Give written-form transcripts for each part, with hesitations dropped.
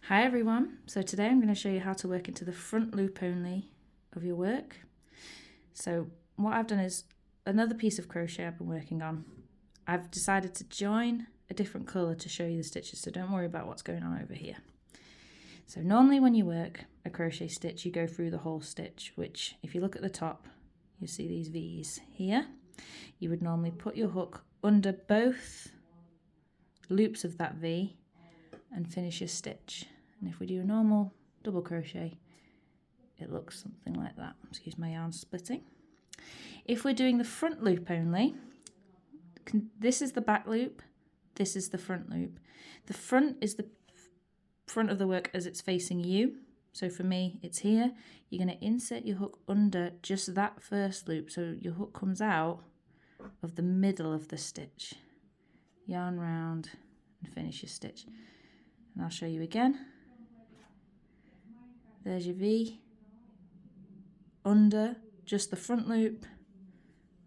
Hi everyone, so today I'm going to show you how to work into the front loop only of your work. So what I've done is another piece of crochet I've been working on. I've decided to join a different colour to show you the stitches, so don't worry about what's going on over here. So normally when you work a crochet stitch you go through the whole stitch, which if you look at the top you see these V's here. You would normally put your hook under both loops of that V and finish your stitch. And if we do a normal double crochet, it looks something like that. Excuse my yarn splitting. If we're doing the front loop only, this is the back loop, this is the front loop. The front is the front of the work as it's facing you. So for me, it's here. You're going to insert your hook under just that first loop, so your hook comes out of the middle of the stitch. Yarn round and finish your stitch. And I'll show you again. There's your V, under just the front loop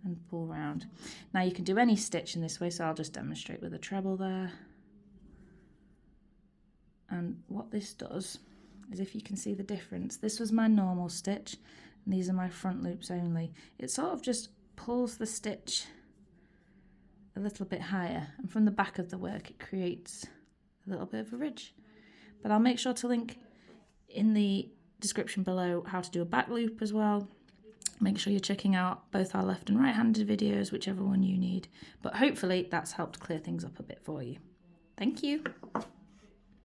and pull round. Now you can do any stitch in this way, so I'll just demonstrate with a treble there. And what this does is, if you can see the difference, this was my normal stitch and these are my front loops only. It sort of just pulls the stitch a little bit higher, and from the back of the work it creates a little bit of a ridge. But I'll make sure to link in the description below how to do a back loop as well. Make sure you're checking out both our left and right handed videos, whichever one you need. But hopefully that's helped clear things up a bit for you. Thank you.